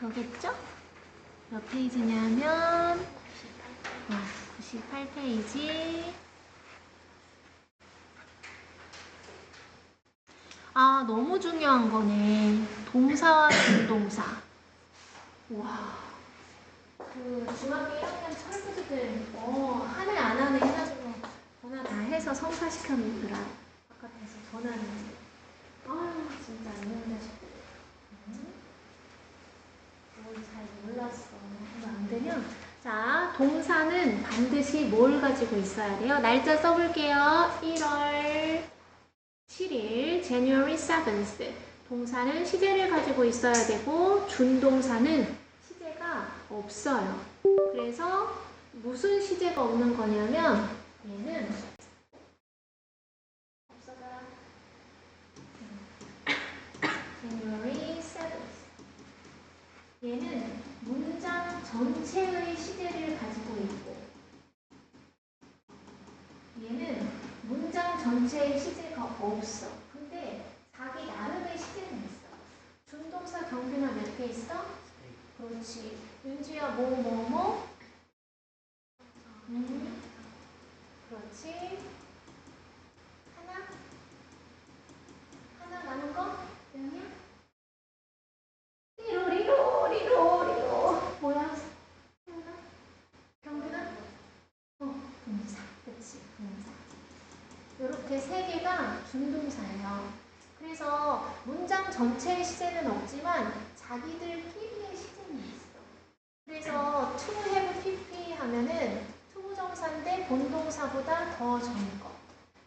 여기겠죠? 몇 페이지냐면 98페이지. 아, 너무 중요한 거네. 동사와 준동사. 와, 그 중학교 1학년 철부지들 하네 안 하네 해가지고 전화 다 해서 성사시켜 놓더라. 바깥에서 전화를 해서. 아유, 진짜 이놈 자식들. 뭘 잘 몰랐어. 하면 안 되냐? 자, 동사는 반드시 뭘 가지고 있어야 돼요? 날짜 써볼게요. 1월 7일, January 7th. 동사는 시제를 가지고 있어야 되고, 준동사는 시제가 없어요. 그래서 무슨 시제가 없는 거냐면, 얘는 없어져라. January 7th. 얘는 문장 전체의 시제를 가지고 있고, 얘는 문장 전체의 시제가 없어. 근데 자기 나름의 시제는 있어. 준동사 경비나 몇 개 있어? 그렇지. 윤지야 뭐? 그렇지. 하나 남은 거? 영이야? 리로. 뭐야? 경비나? 동사. 그렇지. 동사. 이렇게 세 개가 준동사예요. 그래서 문장 전체의 시제는 없지만 자기들끼리의 시제는 있어. 그래서 to have pp 하면은 투부정사인데 본동사보다 더 전 거.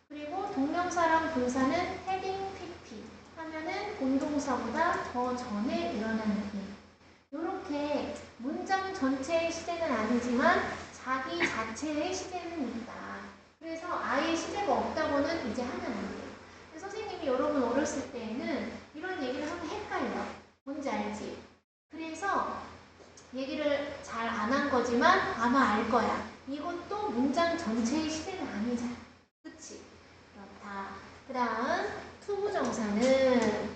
그리고 동명사랑 분사는 having pp 하면은 본동사보다 더 전에 일어나는 일. 이렇게 문장 전체의 시제는 아니지만 자기 자체의 시제는 있다. 그래서 아예 시제가 없다고는 이제 하면 안 돼요. 선생님이 여러분 어렸을 때에는 이런 얘기를 하면 헷갈려. 뭔지 알지? 그래서 얘기를 잘 안 한 거지만 아마 알 거야. 이것도 문장 전체의 시제는 아니잖아. 그치? 그렇다. 그 다음 투부정사는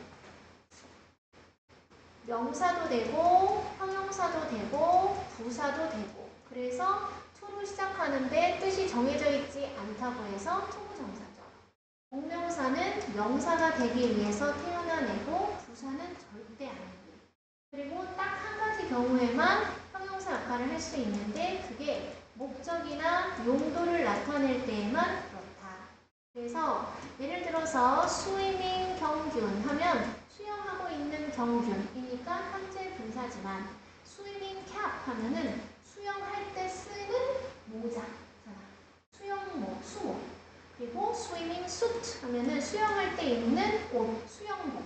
명사도 되고 형용사도 되고 부사도 되고, 그래서 to로 시작하는데 뜻이 정해져 있지 않다고 해서 투부정사죠. 동명사는 명사가 되기 위해서 태어나내고 부사는 절대 안 돼. 그리고 딱 한 가지 경우에만 형용사 역할을 할 수 있는데 그게 목적이나 용도를 나타낼 때에만 그렇다. 그래서 예를 들어서 swimming 경균 하면 수영하고 있는 경균이니까 현재 분사지만 swimming cap 하면은 수영할 때 쓰는 모자잖아. 수영복, 수목. 그리고 swimming suit 하면은 수영할 때 입는 옷, 수영복.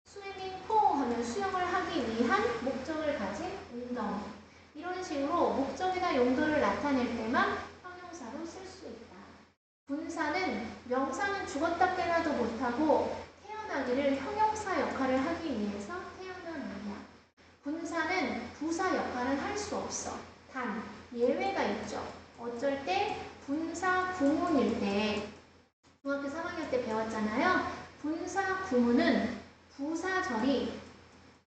swimming pool 하면 수영을 하기 위한 목적을 가진 웅덩이. 이런 식으로 목적이나 용도를 나타낼 때만 형용사로 쓸 수 있다. 분사는 명사는 죽었다 깨나도 못하고 태어나기를 형용사 역할을 하기 위해서 태어난 말이야. 분사는 부사 역할은 할 수 없어. 단 예외가 있죠. 어쩔 때 분사 구문일 때, 중학교 3학년 때 배웠잖아요. 분사 구문은 부사절이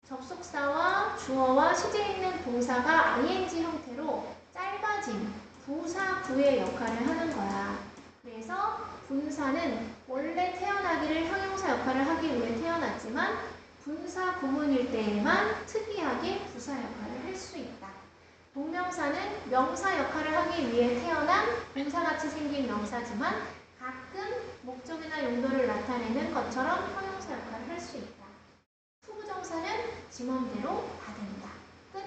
접속사와 주어와 시제 있는 동사가 ing 형태로 짧아진 부사 구의 역할을 하는 거야. 그래서 분사는 원래 태어나기를 형용사 역할을 하기 위해 태어났지만 분사 구문일 때에만 특이하게 부사 역할을 할 수 있다. 동명사는 명사 역할을 하기 위해 태어난 동사같이 생긴 명사지만 가끔 목적이나 용도를 나타내는 것처럼 형용사 역할을 할 수 있다. 투부정사는 지맘대로 다 된다. 끝.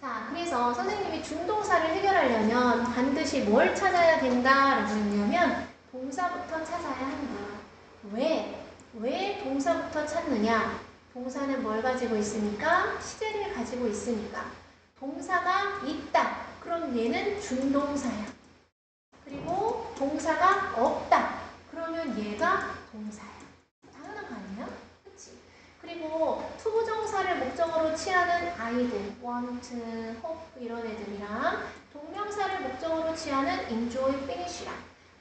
자, 그래서 선생님이 준동사를 해결하려면 반드시 뭘 찾아야 된다라고 했냐면 동사부터 찾아야 한다. 왜 동사부터 찾느냐? 동사는 뭘 가지고 있으니까? 시제를 가지고 있으니까. 동사가 있다. 그럼 얘는 준동사야. 그리고 동사가 없다. 그러면 얘가 동사야. 당연한 거 아니야? 그치? 그리고 투부정사를 목적으로 취하는 아이들, want, hope 이런 애들이랑 동명사를 목적으로 취하는 enjoy, finish랑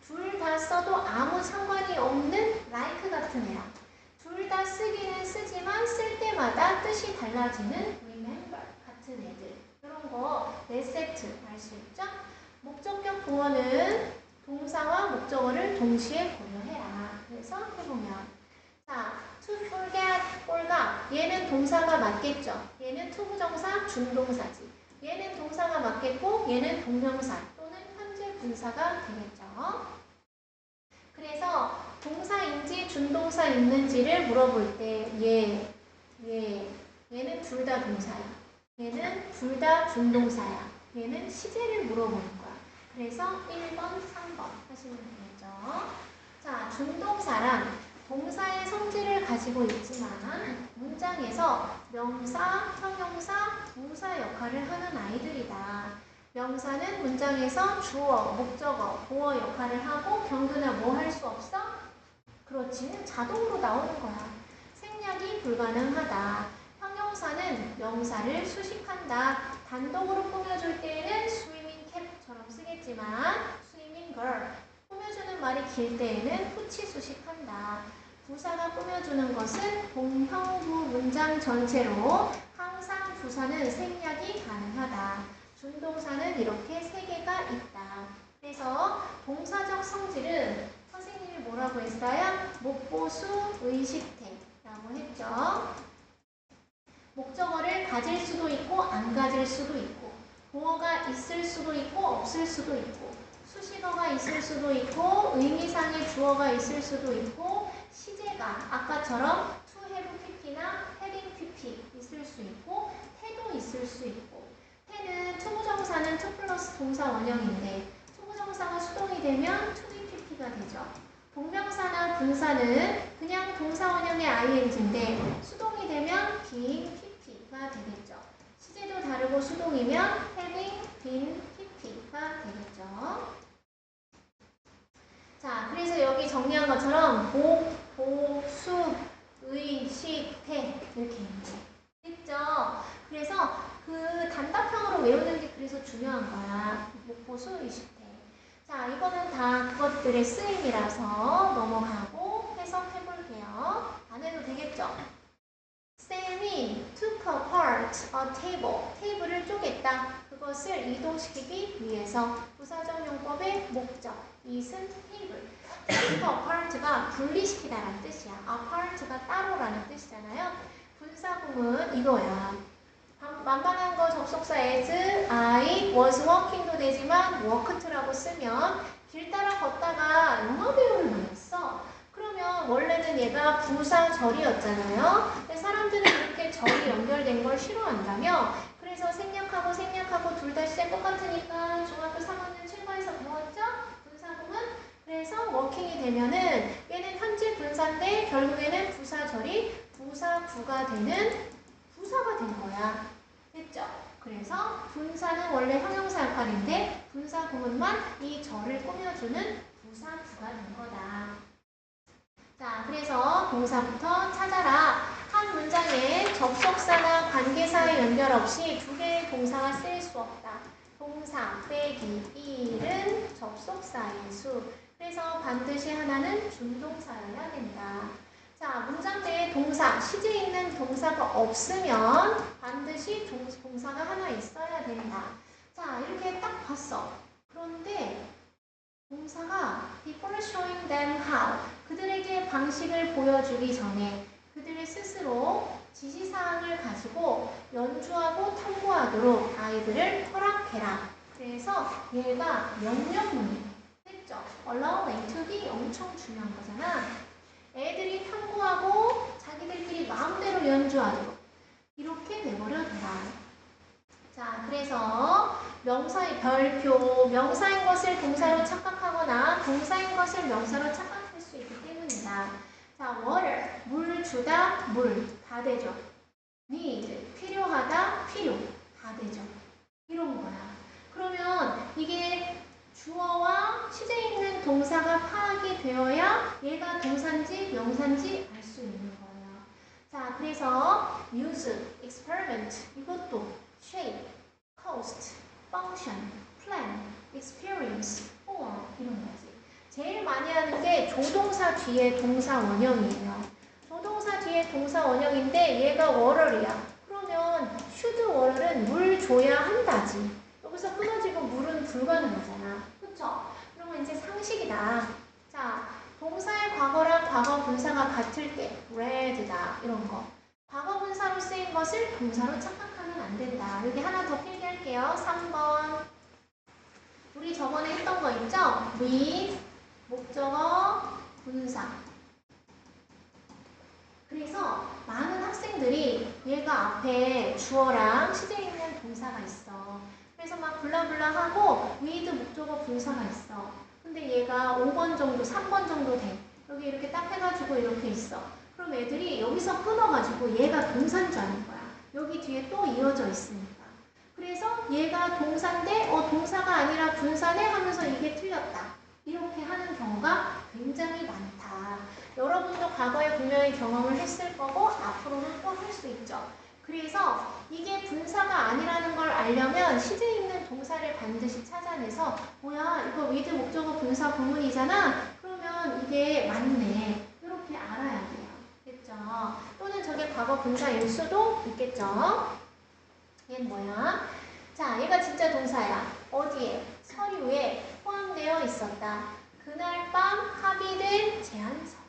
둘 다 써도 아무 상관이 없는 like 같은 애랑 둘 다 쓰기는 쓰지만 쓸 때마다 뜻이 달라지는 remember 같은 애들 이런 거 4세트 알 수 있죠? 목적격 보어는 동사와 목적어를 동시에 고려해라. 그래서 해보면 자, to forget, forgot 얘는 동사가 맞겠죠? 얘는 투부정사, 준동사지. 얘는 동사가 맞겠고 얘는 동명사 또는 현재 분사가 되겠죠. 그래서 동사인지 준동사있는지를 물어볼 때 얘는 둘 다 동사야. 얘는 둘 다 준동사야. 얘는 시제를 물어보는 거야. 그래서 1번, 3번 하시면 되겠죠. 자, 준동사란 동사의 성질을 가지고 있지만 문장에서 명사, 형용사, 부사 역할을 하는 아이들이다. 명사는 문장에서 주어, 목적어, 보어 역할을 하고 경두나 뭐 할 수 없어? 그렇지, 자동으로 나오는 거야. 생략이 불가능하다. 형용사는 명사를 수식한다. 단독으로 꾸며줄 때에는 swimming cap처럼 쓰겠지만 swimming girl 꾸며주는 말이 길 때에는 후치 수식한다. 부사가 꾸며주는 것은 동형부 문장 전체로 항상 부사는 생략이 가능하다. 준동사는 이렇게 3개가 있다. 그래서 동사적 성질은 선생님이 뭐라고 했어요? 목보수 의식태라고 했죠. 목적어를 가질 수도 있고 안 가질 수도 있고 보어가 있을 수도 있고 없을 수도 있고 수식어가 있을 수도 있고 의미상의 주어가 있을 수도 있고 시제가 아까처럼 to have pp나 having pp 있을 수 있고 태도 있을 수 있고 태는 투부정사는 to 플러스 동사 원형인데 투부정사가 수동이 되면 to be pp가 되죠. 동명사나 분사는 그냥 동사 원형의 ing인데 수동이 되면 being pp가 되겠죠. 시제도 다르고 수동이면 having been pp가 되겠죠. 자, 그래서 여기 정리한 것처럼 복, 보, 수, 의, 식, 태 이렇게 있는데 됐죠? 그래서 그 단답형으로 외우는 게 그래서 중요한 거야. 복, 보, 수, 의, 식, 태. 자, 이거는 다 그것들의 쓰임이라서 넘어가고 해석해 볼게요. 안 해도 되겠죠? 쌤이 took apart a table. 테이블을 쪼갰다. 그것을 이동시키기 위해서 부사적 용법의 목적. 이은 테이블. take apart가 분리시키다라는 뜻이야. apart가 따로라는 뜻이잖아요. 분사구문 이거야. 만반한 거 접속사 as, I was walking도 되지만 walked라고 쓰면 길 따라 걷다가 영어 배우를 만났어. 그러면 원래는 얘가 부사절이었잖아요. 근데 사람들은 이렇게 절이 연결된 걸 싫어한다며 그래서 생략하고 둘 다 시작 똑같으니까 중학교 3학년 최고에서 배웠죠? 분사구문. 그래서 워킹이 되면은 얘는 현재 분사인데 결국에는 부사절이 부사구가 되는 부사가 된 거야. 됐죠? 그래서 분사는 원래 형용사 역할인데 분사 구문만 이 절을 꾸며주는 부사구가 된 거다. 자, 그래서 동사부터 찾아라. 한 문장에 접속사나 관계사의 연결 없이 두 개의 동사가 쓰일 수 없다. 동사 빼기 1은 접속사의 수. 그래서 반드시 하나는 준동사여야 된다. 자, 문장 내에 동사, 시제 있는 동사가 없으면 반드시 동사가 하나 있어야 된다. 자, 이렇게 딱 봤어. 그런데 동사가 before showing them how 그들에게 방식을 보여주기 전에 그들의 스스로 지시사항을 가지고 연주하고 탐구하도록 아이들을 허락해라. 그래서 얘가 명령문이에요. 됐죠? allowing to be 엄청 중요한 거잖아. 애들이 탐구하고 자기들끼리 마음대로 연주하도록 이렇게 내버려둬라. 자, 그래서 명사의 별표, 명사인 것을 동사로 착각하거나 동사인 것을 명사로 착각할 수 있기 때문이다. 자, water, 물 주다, 물, 다 되죠. need, 필요하다, 필요, 다 되죠. 이런 거야. 그러면 이게 주어와 시제 있는 동사가 파악이 되어야 얘가 동사인지 명사인지 알 수 있는 거예요. 자, 그래서 use, experiment 이것도 shape, cost, function, plan, experience, form 이런 거지. 제일 많이 하는 게 조동사 뒤에 동사 원형이에요. 조동사 뒤에 동사 원형인데 얘가 워럴이야. should, were는 물 줘야 한다지. 여기서 끊어지고 물은 불가능하잖아. 그쵸? 그러면 이제 상식이다. 자, 동사의 과거랑 과거 분사가 같을 때 read다 이런 거. 과거 분사로 쓰인 것을 동사로 착각하면 안 된다. 여기 하나 더 필기할게요. 3번. 우리 저번에 했던 거 있죠? read, 목적어, 분사. 그래서 많은 학생들이 얘가 앞에 주어랑 시제 있는 동사가 있어. 그래서 막 블라블라 하고 read 목적어 분사가 있어. 근데 얘가 5번 정도, 3번 정도 돼. 여기 이렇게 딱 해가지고 이렇게 있어. 그럼 애들이 여기서 끊어가지고 얘가 동사인 줄 아는 거야. 여기 뒤에 또 이어져 있으니까. 그래서 얘가 동사인데 동사가 아니라 분사네 하면서 이게 틀렸다. 이렇게 하는 경우가 굉장히 많다. 여러분도 과거에 분명히 경험을 했을 거고 앞으로는 또 할 수 있죠. 그래서 이게 분사가 아니라는 걸 알려면 시제 있는 동사를 반드시 찾아내서 뭐야 이거 with 목적어 분사 구문이잖아. 그러면 이게 맞네. 이렇게 알아야 돼요. 됐죠? 또는 저게 과거 분사일 수도 있겠죠. 얘는 뭐야? 자, 얘가 진짜 동사야. 어디에? 서류에 포함되어 있었다. 그날 밤 합의된 제안서가.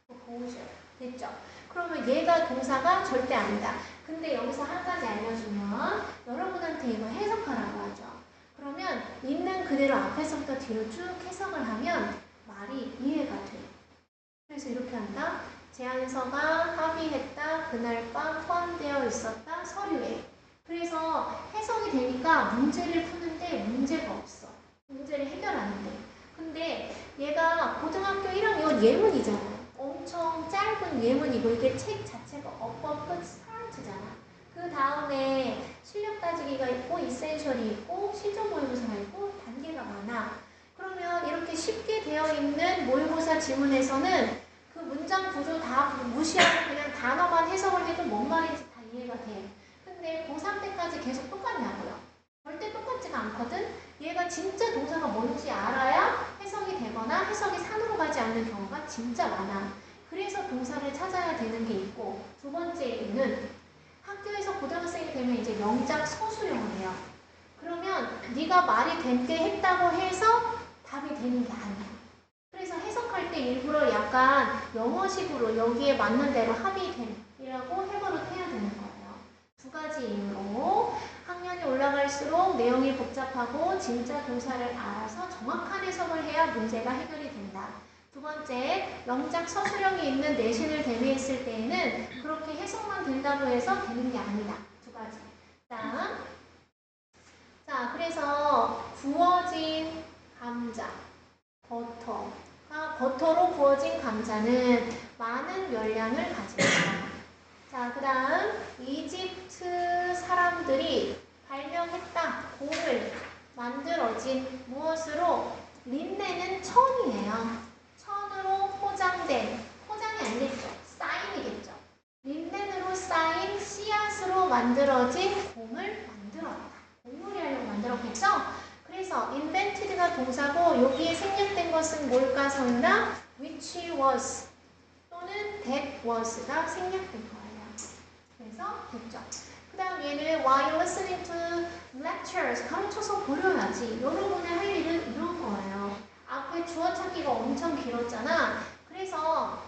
보호죠. 됐죠? 그러면 얘가 동사가 절대 아니다. 근데 여기서 한 가지 알려주면 여러분한테 이거 해석하라고 하죠. 그러면 있는 그대로 앞에서부터 뒤로 쭉 해석을 하면 말이 이해가 돼. 그래서 이렇게 한다. 제안서가 합의했다. 그날 밤 포함되어 있었다. 서류에. 그래서 해석이 되니까 문제를 푸는데 문제가 없어. 문제를 해결하는데. 근데 얘가 고등학교 1학년 예문이잖아. 엄청 짧은 예문이고 이게 책 자체가 어법 끝 스타트잖아. 그 다음에 실력 따지기가 있고 이센셜이 있고 실전 모의고사가 있고 단계가 많아. 그러면 이렇게 쉽게 되어 있는 모의고사 지문에서는 그 문장 구조 다 무시하고 그냥 단어만 해석을 해도 뭔 말인지 다 이해가 돼. 근데 고3 때까지 계속 똑같냐고요. 절대 똑같지가 않거든. 얘가 진짜 동사가 뭔지 알아야 해석이 되거나 해석이 산으로 가지 않는 경우가 진짜 많아. 그래서 동사를 찾아야 되는 게 있고, 두 번째는 학교에서 고등학생이 되면 이제 영작 서술형을 해요. 그러면 네가 말이 된 게 했다고 해서 답이 되는 게 아니야. 그래서 해석할 때 일부러 약간 영어식으로 여기에 맞는 대로 합의된이라고 해버릇해야 되는 거예요. 두 가지 이유로 학년이 올라갈수록 내용이 복잡하고 진짜 동사를 알아서 정확한 해석을 해야 문제가 해결이 된다. 두 번째, 영작 서술형이 있는 내신을 대비했을 때에는 그렇게 해석만 된다고 해서 되는 게 아니다. 두 가지. 자, 그래서 구워진 감자, 버터로 구워진 감자는 많은 열량을 가진다. 자, 그 다음 이집트 사람들이 발명했다. 공을 만들어진 무엇으로? 린넨은 천이에요. 천으로 포장된, 포장이 아니겠죠. 쌓인이겠죠. 린넨으로 쌓인 씨앗으로 만들어진 공을 만들었다. 공놀이 하려고 만들었겠죠? 그래서 invented가 동사고 여기에 생략된 것은 뭘까 성나? which was 또는 that was가 생략된 거예요. 그래서 됐죠. 그 다음 얘는 while listening to lectures 가르쳐서 버려야지. 여러분의 할 일은 이런 거예요. 앞에 주어 찾기가 엄청 길었잖아. 그래서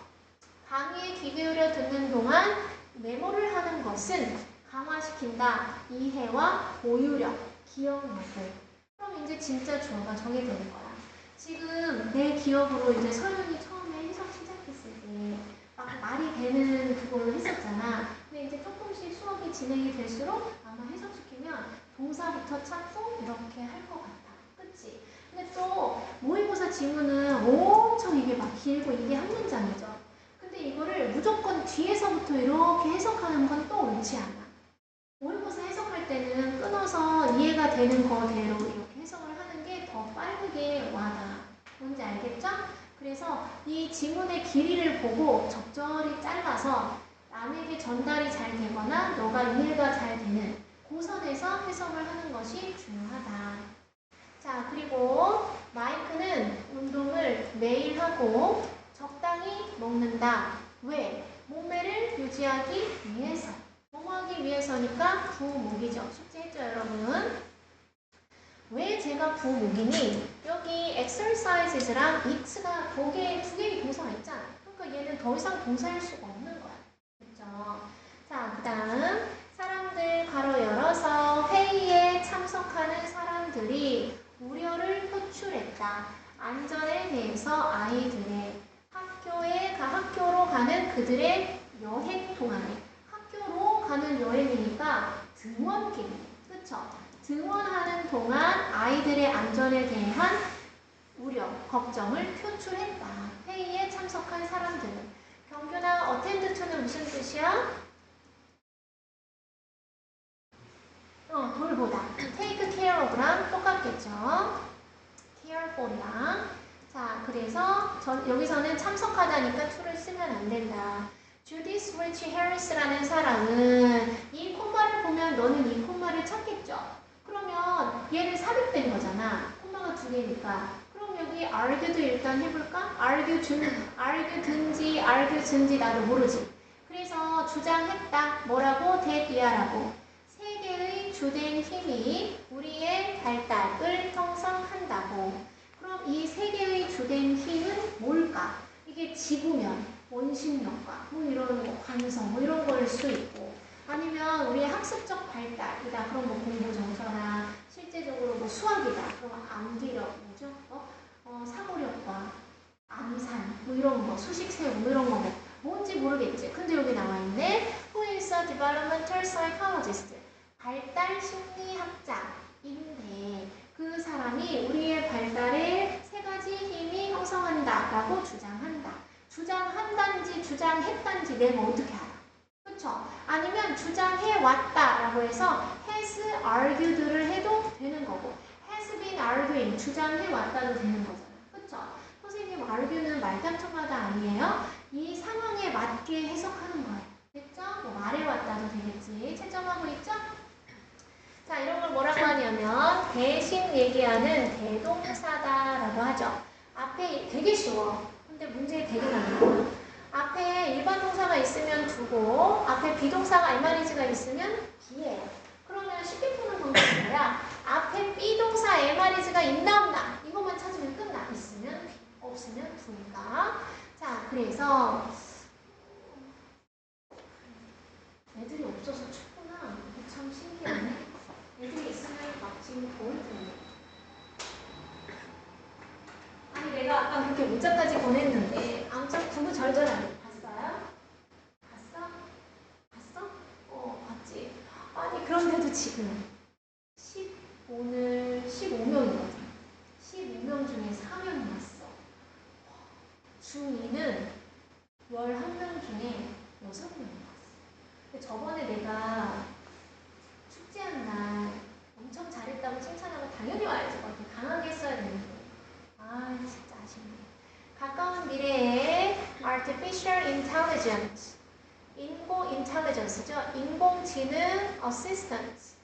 강의에 귀 기울여 듣는 동안 메모를 하는 것은 강화시킨다. 이해와 보유력, 기억력을. 그럼 이제 진짜 주어가 정해되는 거야. 지금 내 기억으로 이제 서윤이 처음에 해석 시작했을 때 막 말이 되는 그걸로 했었잖아. 근데 이제 조금씩 수업이 진행이 될수록 아마 해석시키면 동사부터 찾고 이렇게 할 것 같아. 그치? 근데 또 모의고사 지문은 엄청 이게 막 길고 이게 한 문장이죠. 근데 이거를 무조건 뒤에서부터 이렇게 해석하는 건 또 옳지 않아. 모의고사 해석할 때는 끊어서 이해가 되는 거대로 이렇게 해석을 하는 게 더 빠르게 와닿아. 뭔지 알겠죠? 그래서 이 지문의 길이를 보고 적절히 잘라서 남에게 전달이 잘 되거나 너가 이해가 잘 되는 그 선에서 해석을 하는 것이 중요하다. 자, 그리고 마이크는 운동을 매일 하고 적당히 먹는다. 왜? 몸매를 유지하기 위해서. 뭐뭐하기 위해서니까 부목이죠. 숙제했죠, 여러분? 왜 제가 부목이니? 여기 exercises랑 its가 두 개의 동사가 있잖아. 그러니까 얘는 더 이상 동사일 수가 없는 거야. 그렇죠? 자, 그 다음 사람들 가로 열어서 회의에 참석하는 사람들이 우려를 표출했다. 안전에 대해서 아이들의 학교로 가는 그들의 여행 동안에 학교로 가는 여행이니까 등원길. 그쵸? 등원하는 동안 아이들의 안전에 대한 우려, 걱정을 표출했다. 회의에 참석한 사람들은. 경규나 attend to는 무슨 뜻이야? 돌보다. take care of랑 똑같겠죠? careful이랑. 자, 그래서 여기서는 참석하다니까 to를 쓰면 안 된다. 주디스 리치 해리스라는 사람은 이 콤마를 보면 너는 이 콤마를 찾겠죠? 그러면 얘를 삽입된 거잖아. 콤마가 두 개니까. 그럼 여기 argue도 일단 해볼까? argue든지 argue든지 나도 모르지. 그래서 주장했다. 뭐라고? 대비하라고. 세 개의 주된 힘이 우리의 발달을 형성한다고. 그럼 이 세 개의 주된 힘은 뭘까? 이게 지구면 원심력과 뭐 이런 거, 관성 뭐 이런 거일 수 있고 아니면 우리의 학습적 발달이다. 그럼 뭐 공부 정서나 실제적으로 뭐 수학이다. 그럼 암기력 뭐죠? 사고력과 암산 뭐 이런 거, 수식 세우 뭐 이런 거 뭐 뭔지 모르겠지. 근데 여기 나와 있네. Who is a developmental psychologist? 발달 심리학자인데 그 사람이 우리의 발달에 세 가지 힘이 형성한다라고 주장한다. 주장한단지 주장했단지 내가 어떻게 알아? 그쵸? 아니면 주장해왔다라고 해서 has argued를 해도 되는 거고 has been arguing 주장해왔다도 되는 거잖아. 그쵸? 선생님 argue는 말단청마다 아니에요? 이 상황에 맞게 해석하는 거예요. 됐죠? 뭐 말해왔다도 되겠지. 채점하고 있죠? 자, 이런 걸 뭐라고 하냐면 대신 얘기하는 대동사다라고 하죠. 앞에 되게 쉬워. 근데 문제 되게 많아요. 앞에 일반 동사가 있으면 두고 앞에 비동사가 MREG가 있으면 비예요. 그러면 쉽게 푸는 방법이 뭐야? 앞에 비동사 MREG가 있나 없나? 이것만 찾으면 끝나. 있으면 비, 없으면 두니까. 자, 그래서 애들이 없어서 춥구나. 참 신기하네. 애들이 있으면 막 지금 더울 텐데. 아니 내가 아까 그렇게 문자까지 보냈는데 아무튼 구구절절하네. 봤어요? 봤어? 봤지. 아니 그런데도 지금 오늘 15명이거든. 15명 중에 4명 왔어. 중2는 11명 중에 6명 왔어. 저번에 내가 축제한 날 엄청 잘했다고 칭찬하고 당연히 와야지. 그렇게 강하게 했어야 되는데. 아, 진짜 아쉽네. 가까운 미래에 artificial intelligence, 인공 인텔리전스죠. 인공지능 assistant,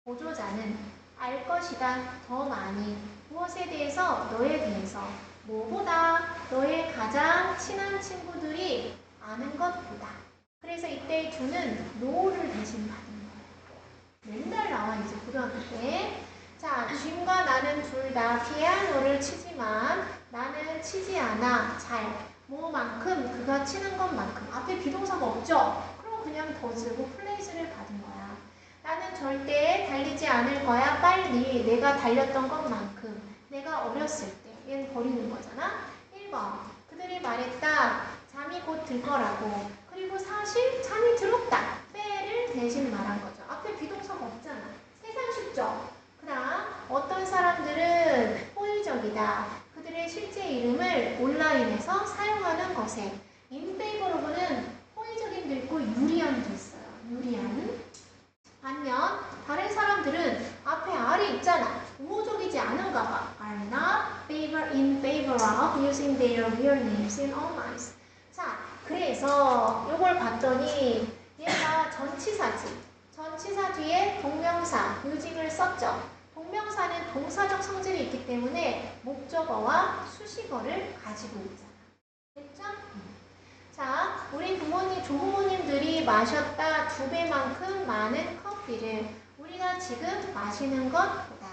보조자는 알 것이다. 더 많이. 무엇에 대해서? 너에 대해서. 뭐보다? 너의 가장 친한 친구들이 아는 것보다. 그래서 이때 주는 no를 대신 받은 거예요. 맨날 나와 이제 고등학교 때. 자, 짐과 나는 둘 다 피아노를 치지만 나는 치지 않아. 잘. 뭐만큼? 그가 치는 것만큼. 앞에 비동사가 없죠? 그럼 그냥 더즈고 플레이즈를 받은 거야. 나는 절대 달리지 않을 거야. 빨리. 내가 달렸던 것만큼. 내가 어렸을 때. 얘는 버리는 거잖아. 1번. 그들이 말했다. 잠이 곧 들 거라고. 그리고 사실 잠이 들었다. 빼를 대신 말한 거죠. 앞에 비동사가 없잖아. 세상 쉽죠? 그 다음 어떤 사람들은 호의적이다. 그들의 실제 이름을 온라인에서 사용하는 것에 in favor of는 호의적인도 있고 유리한도 있어요. 유리한. 반면 다른 사람들은 앞에 R이 있잖아. 우호적이지 않은가 봐. are not in favor of using their real names in online. 자, 그래서 요걸 봤더니 얘가 전치사지. 전치사 뒤에 동명사, 유직을 썼죠. 동명사는 동사적 성질이 있기 때문에 목적어와 수식어를 가지고 있잖아. 됐죠? 자, 우리 조부모님들 친구들이 마셨다 2배만큼 많은 커피를 우리가 지금 마시는 것보다.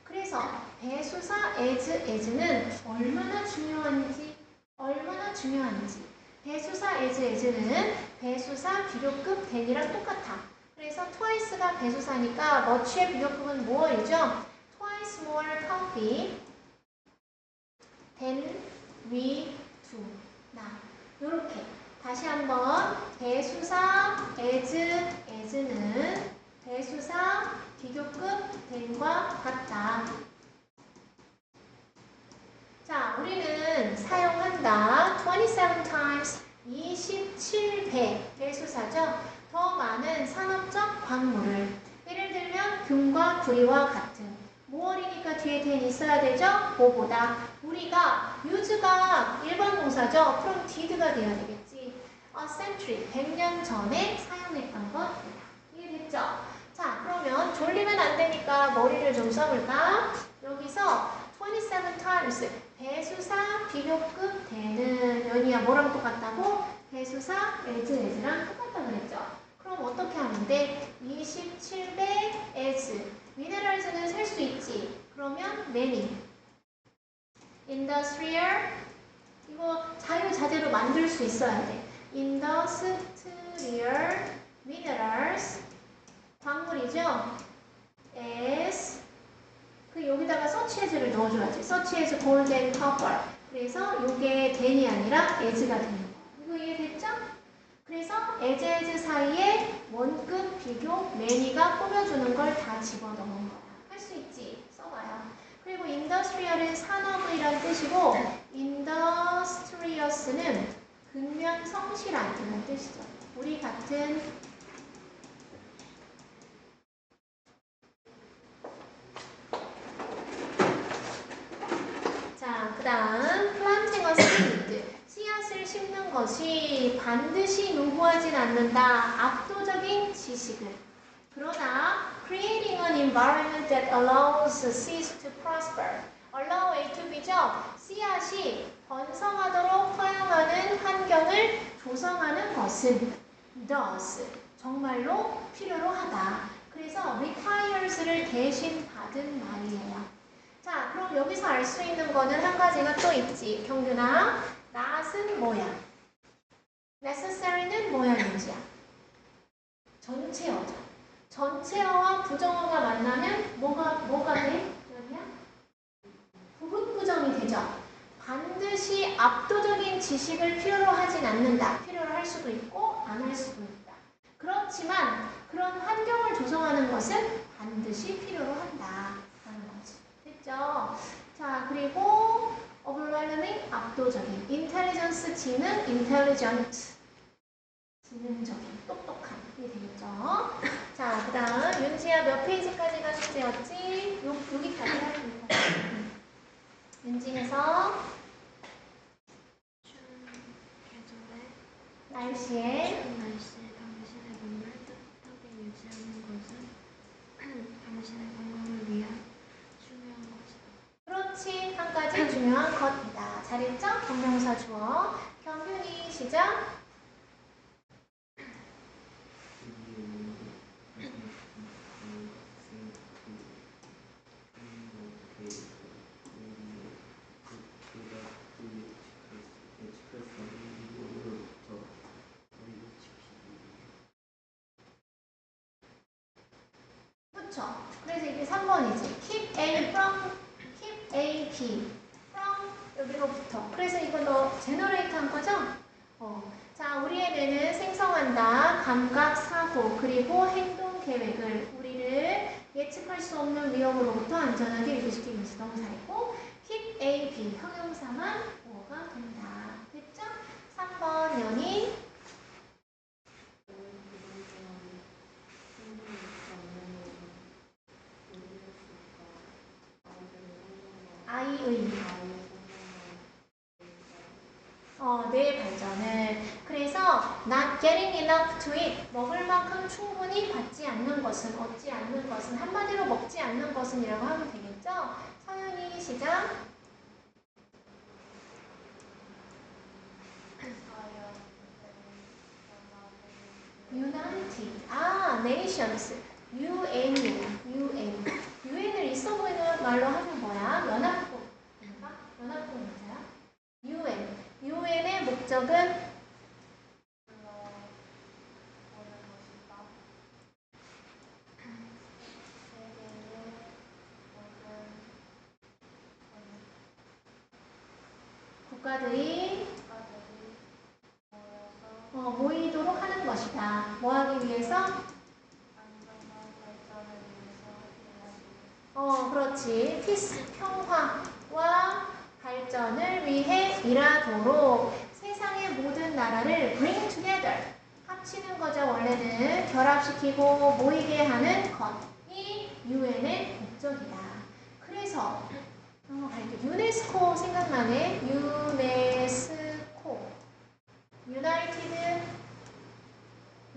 그래서 배수사 as는 얼마나 중요한지 배수사 as는 배수사 비교급 than이랑 똑같아. 그래서 twice가 배수사니까 much의 비교급은 more이죠. twice more coffee than we do. 요렇게 다시 한번 배수사 as는 배수사 비교급 than과 같다. 자, 우리는 사용한다. 27 times 27배 배수사죠. 더 많은 산업적 광물을. 예를 들면 금과 구리와 같은. 모어리니까 뒤에 than 있어야 되죠? 뭐보다. 우리가 use가 일반 동사죠. from did가 돼야 되겠지. A century, 100년 전에 사용했던 것. 이해됐죠? 자, 그러면 졸리면 안 되니까 머리를 좀 써볼까? 여기서 27 times 배수사 비교급 than은 연이야 뭐랑 똑같다고? 배수사 as랑 똑같다 그랬죠? 그럼 어떻게 하면 돼? 27배 as minerals는 셀 수 있지. 그러면 many industrial 이거 자유자재로 만들 수 있어야 돼. industrial minerals 광물이죠. as 그 여기다가 search as를 넣어줘야지. search as gold and copper. 그래서 이게 than이 아니라 as가 되는 거. 이거 이해됐죠? 그래서 as 사이에 원급 비교 many가 꾸며주는 걸 다 집어넣은 거야. 할 수 있지? 써봐요. 그리고 industrial은 산업이란 뜻이고 industrious는 근면 성실한 뜻이죠. 우리 같은 그 다음 planting a seed 씨앗을 심는 것이 반드시 요구하진 않는다. 압도적인 지식을. 그러나 creating an environment that allows seeds to prosper. allow A to B죠. 씨앗이 번성하도록 허용하는 환경을 조성하는 것은 does 정말로 필요로 하다. 그래서 requires를 대신 받은 말이에요. 자, 그럼 여기서 알 수 있는 거는 한 가지가 또 있지. 경균아, not은 뭐야? necessary는 뭐야, 윤지야? 전체어죠. 전체어와 부정어가 만나면 뭐가 돼? 여기야? 부분 부정이 되죠. 반드시 압도적인 지식을 필요로 하진 않는다. 필요로 할 수도 있고 안 할 수도 있다. 그렇지만 그런 환경을 조성하는 것은 반드시 필요로 한다. 됐죠? 자, 그리고 overwhelming 압도적인 intelligence 지능 intelligent 지능적인 똑똑한 이게 되겠죠? 자, 그 다음 윤지야 몇 페이지까지가 숙제였지? 여기까지 하면 돼. 윤지에서 날씨에 당신의 몸을 따뜻하게 유지하는 것은 당신의 건강을 위한 중요한 것이다. 그렇지, 한 가지 중요한 것이다. 잘했죠? 동명사 주어. 경균이 시작. 그렇죠. 그래서 이게 3번이지. keep A from, keep A, B. from 여기로부터. 그래서 이거 너 제너레이트 한 거죠? 자, 우리의 뇌는 생성한다. 감각, 사고, 그리고 행동 계획을 우리를 예측할 수 없는 위험으로부터 안전하게 유지시키기 위해서 너무 잘했고 keep A, B 형용사만 뭐가 된다. 됐죠? 3번 연인 아이의 뇌의 발전을. 그래서 not getting enough to eat 먹을 만큼 충분히 받지 않는 것은 얻지 않는 것은 한마디로 먹지 않는 것은 이라고 하면 되겠죠? 서윤이 시작. United. 아, Nations. UN을 있어 보이는 말로 하면 뭐야? 연합국. 연합국 맞아요? UN의 목적은 국가들이 모이도록 하는 것이다. 뭐 하기 위해서? 그렇지. 피스, 평화와 발전을 위해 일하도록 세상의 모든 나라를 bring together, 합치는 거죠. 원래는 결합시키고 모이게 하는 것이 UN의 목적이다. 그래서 유네스코 생각나네. 유네스코, United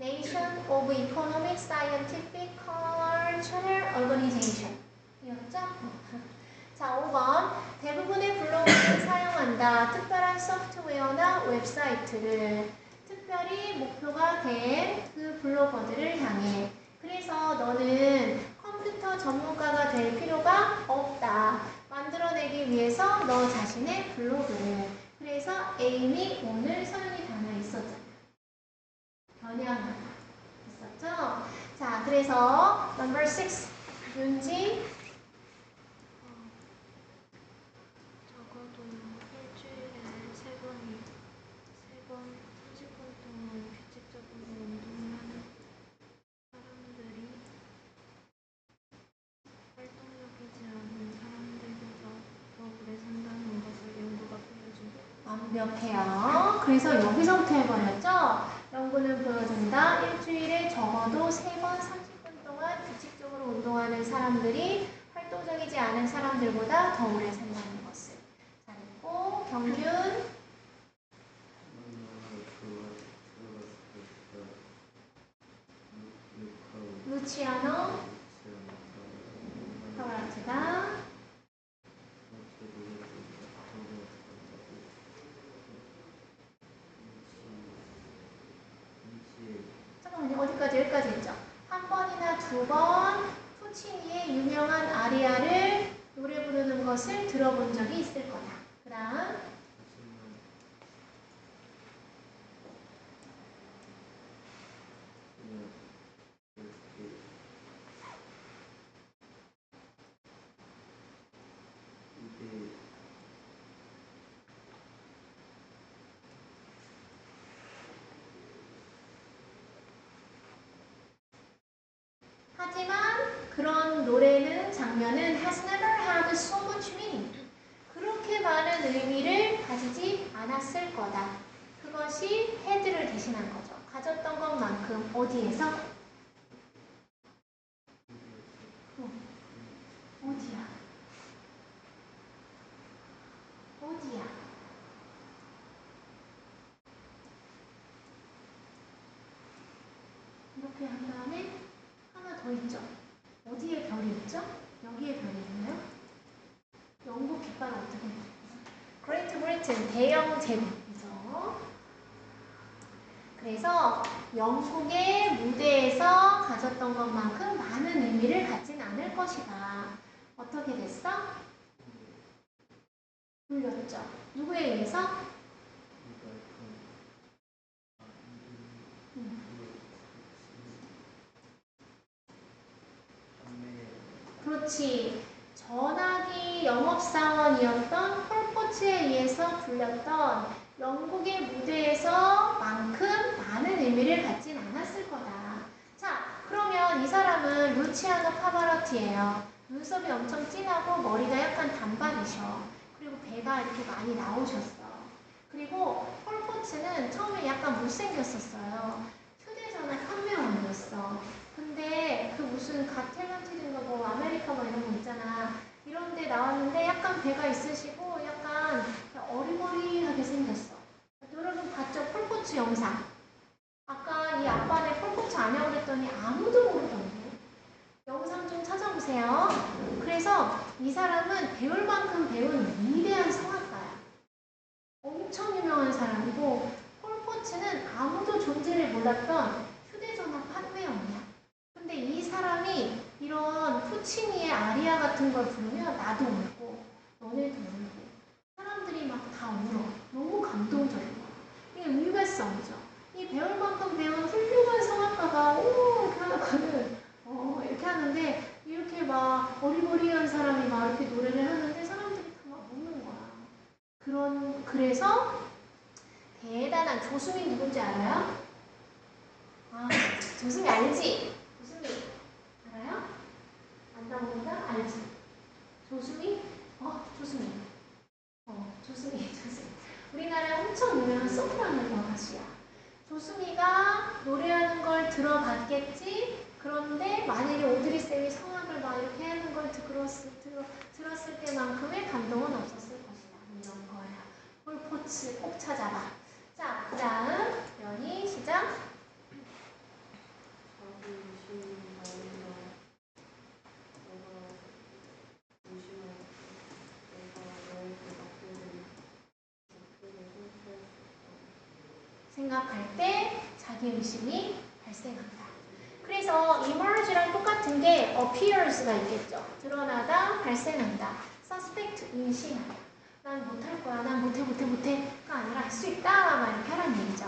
Nation of Economic, Scientific, Cultural Organization 이었죠? 자, 5번. 대부분의 블로그는 사용한다. 특별한 소프트웨어나 웹사이트를. 특별히 목표가 된 그 블로거들을 향해. 그래서 너는 컴퓨터 전문가가 될 필요가 없다. 만들어내기 위해서 너 자신의 블로그를. 그래서 에임이 오늘 서윤이 단어에 있었잖아. 변형하다. 있었죠? 자, 그래서 number 6. 윤지. 적어도 일주일에 3번 30분 동안 규칙적으로 운동을 하는 사람들이 활동적이지 않은 사람들보다 더 오래 산다는 것을 연구가 보여준다. 완벽해요. 그래서 여기서부터 해버렸죠? 연구는 보여준다. 일주일에 적어도 3번 30분 동안 규칙적으로 운동하는 사람들이 활동적이지 않은 사람들보다 더 오래 산다는 것을. 잘했고, 경균. 루치아노. 파바라티다. 잠깐만요. 어디까지? 여기까지 했죠? 한 번이나 2번 푸치니의 유명한 아리아를 노래 부르는 것을 들어본 적이 있을 거다. 그 다음 하지만 그런 노래는 장면은 has never had so much meaning. 그렇게 많은 의미를 가지지 않았을 거다. 그것이 had를 대신한 거죠. 가졌던 것만큼 어디에서? 어디야? 어디야? 이렇게 한 다음에 하나 더 있죠. 어디에 별이 있죠? 여기에 별이 있나요? 영국 깃발은 어떻게 돼요? Great Britain, 대영 제국이죠. 그래서 영국의 무대에서 가졌던 것만큼 많은 의미를 갖진 않을 것이다. 어떻게 됐어? 불렸죠. 누구에 의해서? 그렇지. 전화기 영업사원이었던 폴포츠에 의해서 불렸던 영국의 무대에서만큼 많은 의미를 갖진 않았을 거다. 자, 그러면 이 사람은 루치아노 파바로티예요. 눈썹이 엄청 진하고 머리가 약간 단발이셔. 그리고 배가 이렇게 많이 나오셨어. 그리고 폴포츠는 처음에 약간 못생겼었어요. 휴대전화 판매원이었어. 근데 그 무슨 갓탤런트인가 뭐 아메리카 뭐 이런 거 있잖아. 이런 데 나왔는데 약간 배가 있으시고 약간 어리버리하게 생겼어. 여러분 봤죠? 폴포츠 영상. 아까 이 아빠네 폴포츠 아냐고 그랬더니 아무도 모르던데. 영상 좀 찾아보세요. 그래서 이 사람은 배울 만큼 배운 위대한 성악가야. 엄청 유명한 사람이고 폴포츠는 아무도 존재를 몰랐던 휴대전화 같은 걸 부르면 나도 울고 너네도 울고 사람들이 막 다 울어. 너무 감동적인 거야. 이게 의외성이죠. 이 배울 만큼 배운 훌륭한 성악가가 오 이렇게 하는 이렇게 하는데 이렇게 막 어리버리한 사람이 막 이렇게 노래를 하는데 사람들이 다 막 웃는 거야. 그래서 대단한 조수미 누군지 알아요? 아, 조수미 알지? 조수미 알아요? 안다고 본다? 알지? 조수미? 조수미. 조수미. 우리나라에 엄청 유명한 소프라노 가수야. 조수미가 노래하는 걸 들어봤겠지? 그런데 만약에 오드리쌤이 성악을 막 이렇게 하는 걸 들었을 때만큼의 감동은 없었을 것이다. 이런 거야. 폴포츠 꼭 찾아봐. 자, 그 다음 연희 시작. 생각할 때 자기 의심이 발생한다. 그래서 emerge랑 똑같은 게 appears가 있겠죠. 드러나다, 발생한다. suspect, 의심한다. 난 못할 거야. 난 못해가 아니라 할 수 있다. 막 이렇게 하라는 얘기죠.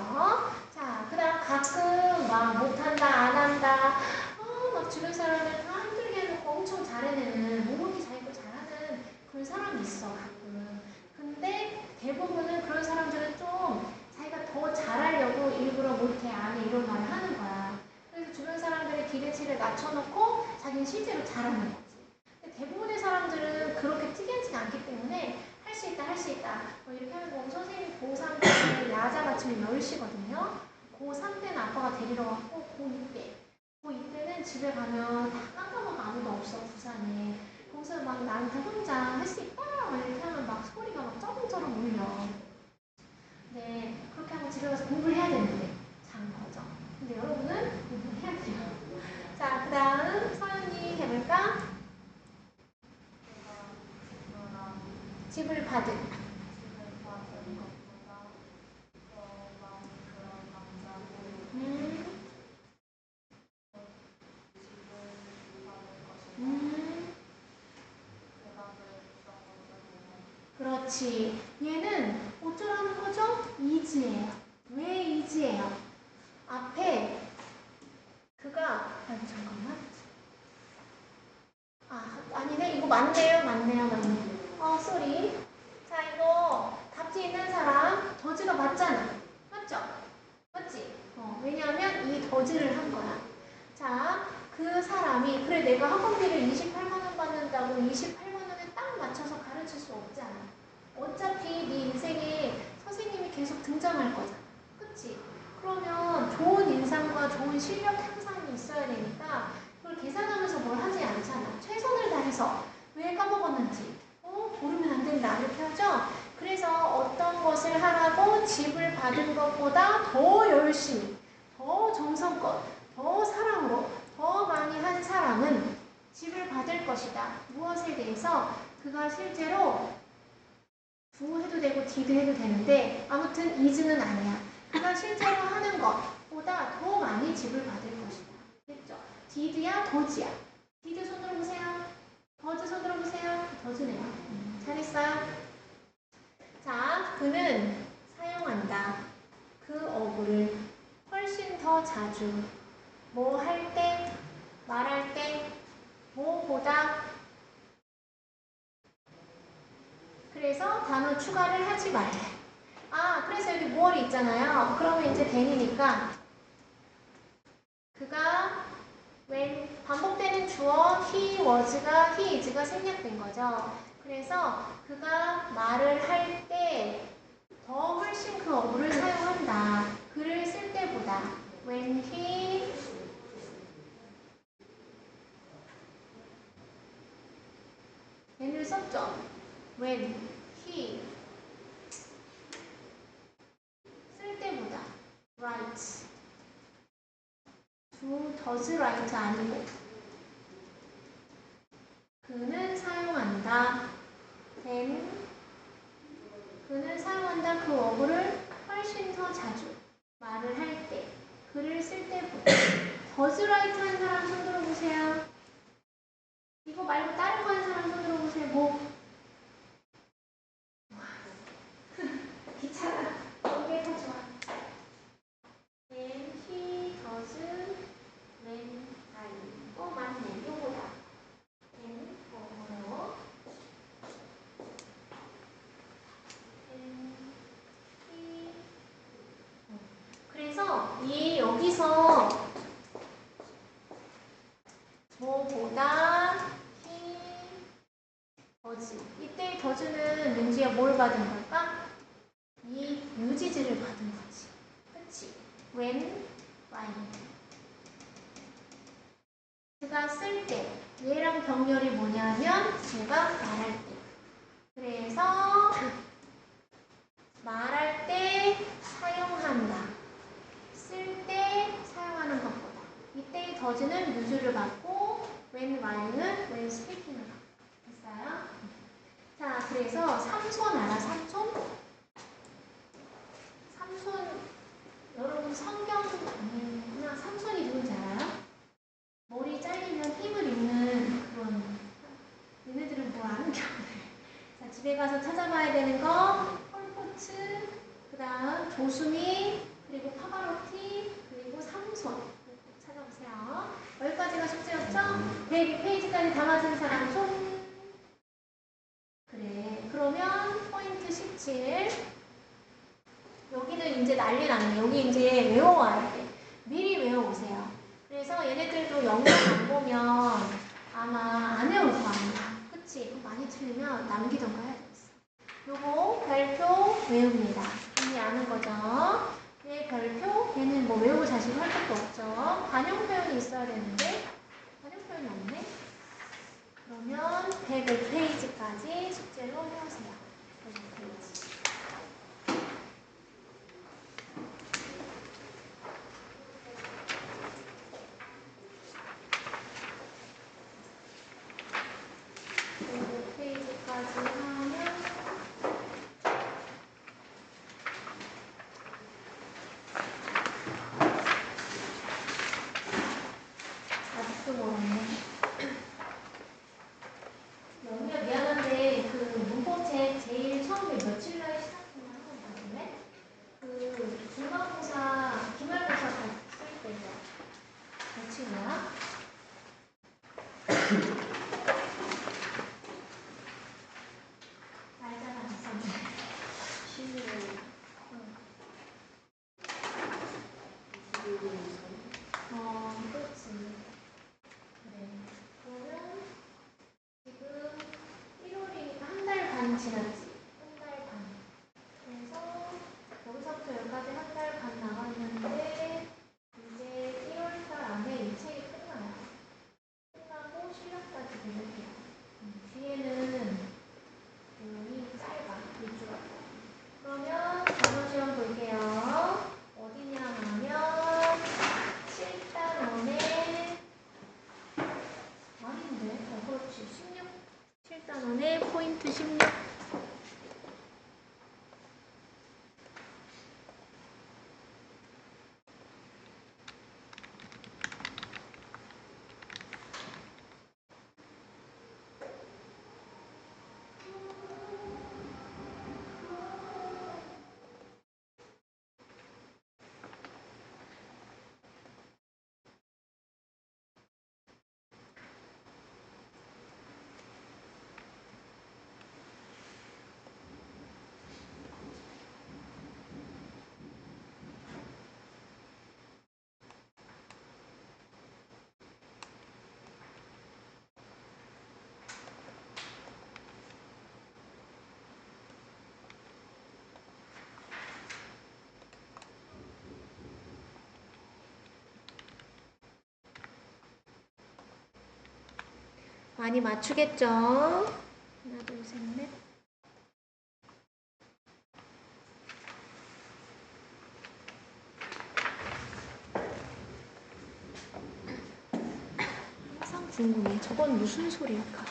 자, 그 다음 가끔 막 못한다, 안 한다. 막 주변 사람을 다 힘들게 해놓고 엄청 잘해내는, 묵묵히 자기 거 잘하는 그런 사람이 있어, 가끔. 근데 대부분은 그런 사람들은 좀 자기가 더 잘하려고 일부러 뭐 이렇게 안 해 이런 말을 하는 거야. 그래서 주변 사람들의 기대치를 낮춰놓고 자기는 실제로 잘하는 거지. 근데 대부분의 사람들은 그렇게 특이하지가 않기 때문에 할 수 있다. 뭐 이렇게 하는 거 선생님이 고3 때는 야자 맞춤이 10시거든요. 고3 때는 아빠가 데리러 갔고 고2 때는 집에 가면 다 깜깜하고 아무도 없어, 부산에. 거기서 막 나한테 혼자 할 수 있다 막 이렇게 하면 막 소리가 막 쩌렁쩌렁 울려. 네, 그렇게 하고 집에 가서 공부를 해야 되는데 자는 거죠. 근데 여러분은 공부를 해야 돼요. 자, 그 다음 서윤이 해볼까? 집을 받은 그렇지. 얘는 어쩌라는 거죠? 이즈예요. 왜 이즈예요? 앞에 그가 잠깐만. 아니네. 이거 맞네요. 쏘리. 자, 이거 답지 있는 사람 더즈가 맞잖아. 맞죠? 맞지? 왜냐하면 이 더즈를 한 거야. 자, 그 사람이 그래 내가 학원비를 28만 원 받는다고 28만 원에 딱 맞춰서 가르칠 수 없잖아. 어차피 네 인생에 선생님이 계속 등장할 거잖아. 그치? 그러면 좋은 인상과 좋은 실력 향상이 있어야 되니까 그걸 계산하면서 뭘 하지 않잖아. 최선을 다해서 왜 까먹었는지 모르면 안 된다 이렇게 하죠. 그래서 어떤 것을 하라고 집을 받은 것보다 더 열심히, 더 정성껏, 더 사랑으로, 더 많이 한 사람은 집을 받을 것이다. 무엇에 대해서? 그가 실제로 do 해도 되고 did 해도 되는데 아무튼 is는 아니야. 그가 실제로 하는 것보다 더 많이 집을 받을 것이다. 됐죠? did야 does야. did 손 들어보세요. does 손 들어보세요. does네요. 잘했어요. 자, 그는 사용한다. 그 어구를 훨씬 더 자주 뭐 할 때, 말할 때, 뭐보다. 그래서 단어 추가를 하지 말래. 그래서 여기 뭐를 있잖아요. 그러면 이제 then이니까 그가 when 반복되는 주어 he was가 he is가 생략된 거죠. 그래서 그가 말을 할 때 더 훨씬 그 어구를 사용한다. 글을 쓸 때보다 when he then을 썼죠. when he 쓸 때보다 write does write 아니고 그는 사용한다. then 그는 사용한다. 그 어구를 훨씬 더 자주 말을 할 때, 글을 쓸 때보다. does write 하는 사람 손 들어보세요. 이거 말고 다른 거 하는 사람 손 그래서 이 여기서 뭐보다 히 더즈. 이때 더즈는 윤지가 뭘 받은 걸까? 이 유지즈를 받은 거지. 그치? when, while. 그가 쓸 때. 얘랑 병렬이 뭐냐면 제가 말할 때. 그래서 말할 때 사용한다. 쓸 때 사용하는 것보다. 이때의 더즈는 유주를 받고 when, while는 when speaking을 받고. 됐어요? 자, 그래서 삼손 알아? 삼손? 삼손 여러분 성경 아니구나. 삼손이 누군지 알아요? 머리 잘리면 힘을 잃는 그런 얘네들은 뭘 아는 게 없네. 자, 집에 가서 찾아봐야 되는 거 폴포츠, 그 다음 조수미, 그리고 파바로티, 그리고 삼손 찾아보세요. 여기까지가 숙제였죠? 102페이지까지 다 맞은 사람 손. 그래. 그러면 포인트 17. 여기는 이제 난리 났네. 여기 이제 외워와야 돼. 미리 외워오세요. 그래서 얘네들도 영상 안 보면 아마 안 외울 거 아니야. 그치? 그럼 많이 틀리면 남기던가 해야 되겠어. 요거 별표 외웁니다. 이미 아는 거죠? 얘 별표, 얘는 뭐 외우고 자신 할 것도 없죠. 관용 표현이 있어야 되는데 관용 표현이 없네? 그러면 101페이지까지 숙제로 해오세요. 101페이지. 페이지까지 하면 아직도 모르네. 영희야 미안한데 그 문법책 제일 처음에 며칠 날 시작했나 한번 봐줄래? 그 중간고사 기말고사 쓸 때죠. 며칠이야? 날짜가 안 썼네. 11월 응. 21일 그렇지. 그래. 그러면 지금 1월이니까 한 달 반 지났지. 한 달 반. 그래서 여기서부터 여기까지 한 달 반 나갔는데 이제 1월달 안에 이 책이 끝나요. 끝나고 실력까지 내려요. 뒤에는 내용이 짧아. 일주가. 그러면 단어 시험 볼게요. 어디냐 하면 7단원에 아닌데? 그렇지. 16. 7단원에 포인트 16. 많이 맞추겠죠? 하나, 둘, 셋, 넷. 항상 궁금해. 저건 무슨 소리일까?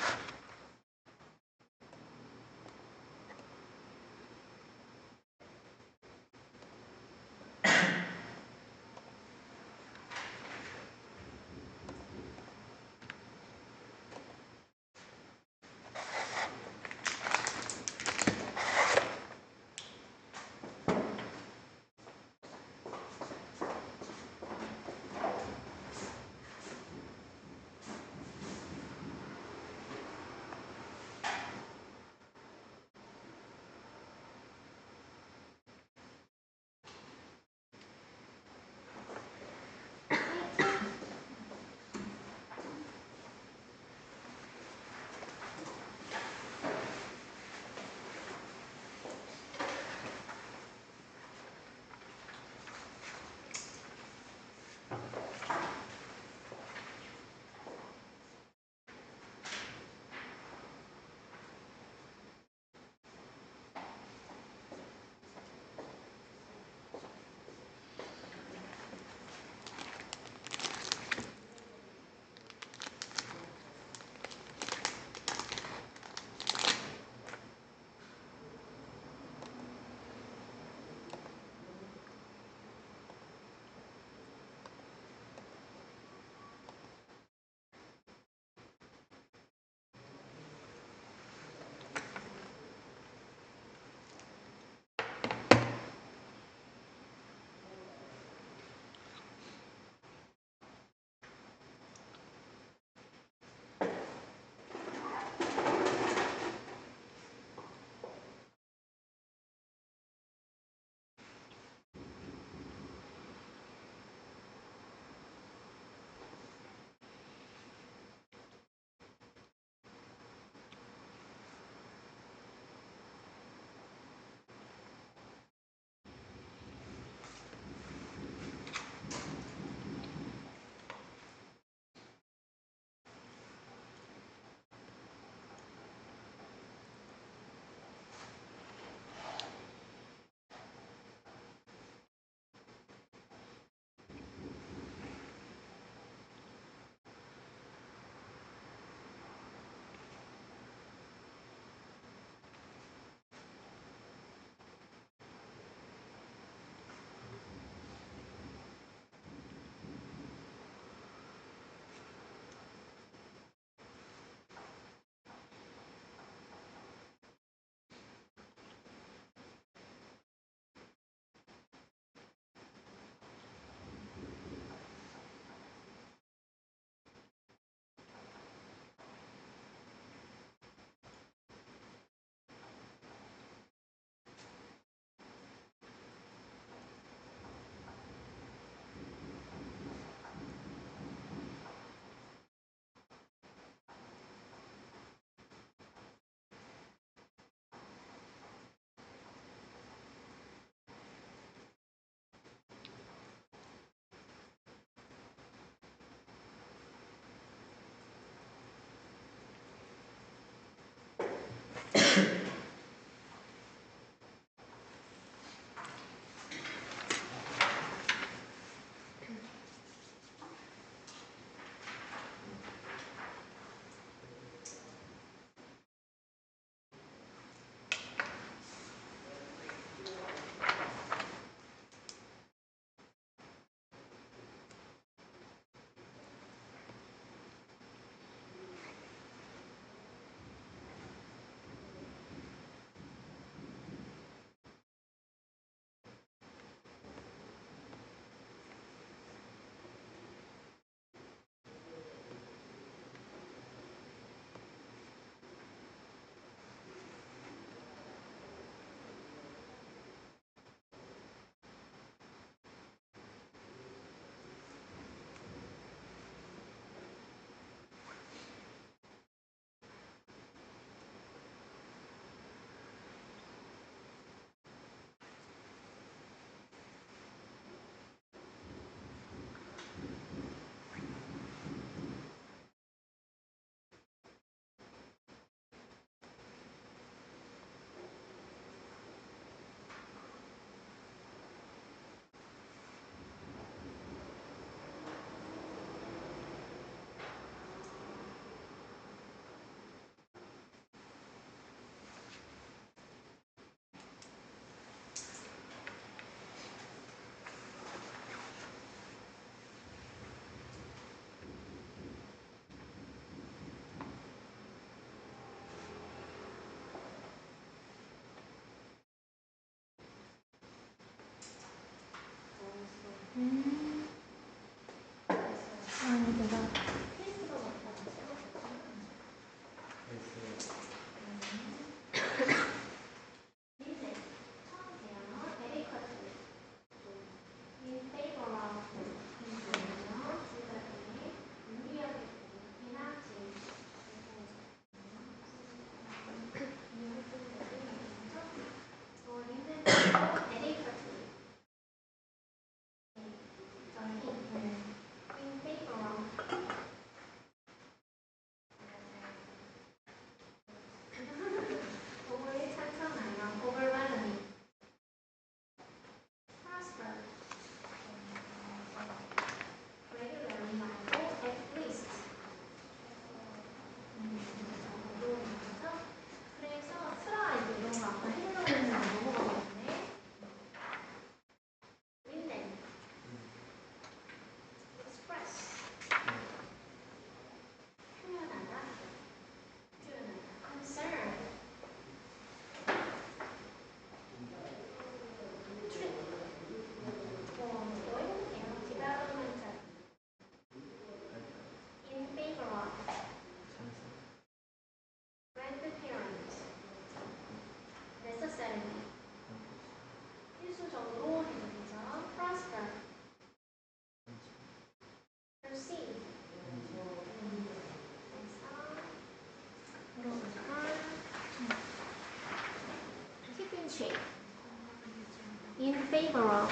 liberal.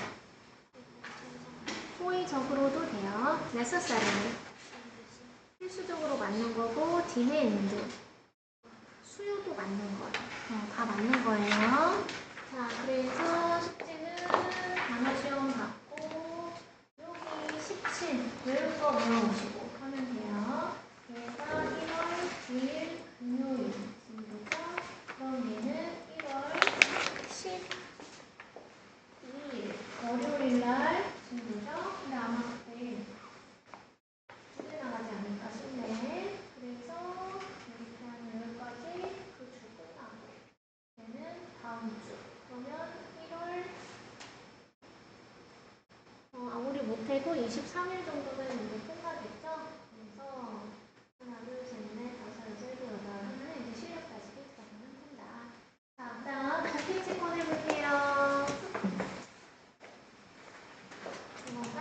호의적으로도 돼요. necessary. 필수적으로 맞는 거고 demand. 수요도 맞는 거예요. 다 맞는 거예요. 자, 그래서 숙제는 단어 시험 받고 여기 17 외울 거 외워오시고 하면 돼요. 얘가 1월 9일 금요일 진도죠. 그럼 얘는 1월 12일 월요일 날 진도죠. 근데 아마 그때 주제 나가지 않을까 싶네. 그래서 여기부터 여기까지 그 주 끝나고 얘는 다음 주. 그러면 1월 아무리 못해도 23일 정도는 이제 끝나겠죠? 그래서 하나, 둘, 셋, 넷, 다섯, 여섯, 일곱, 여덟 하면 이제 실력 다시기 들어가면 된다. 자, 그 다음 갓피치 꺼내볼게요. 이건가?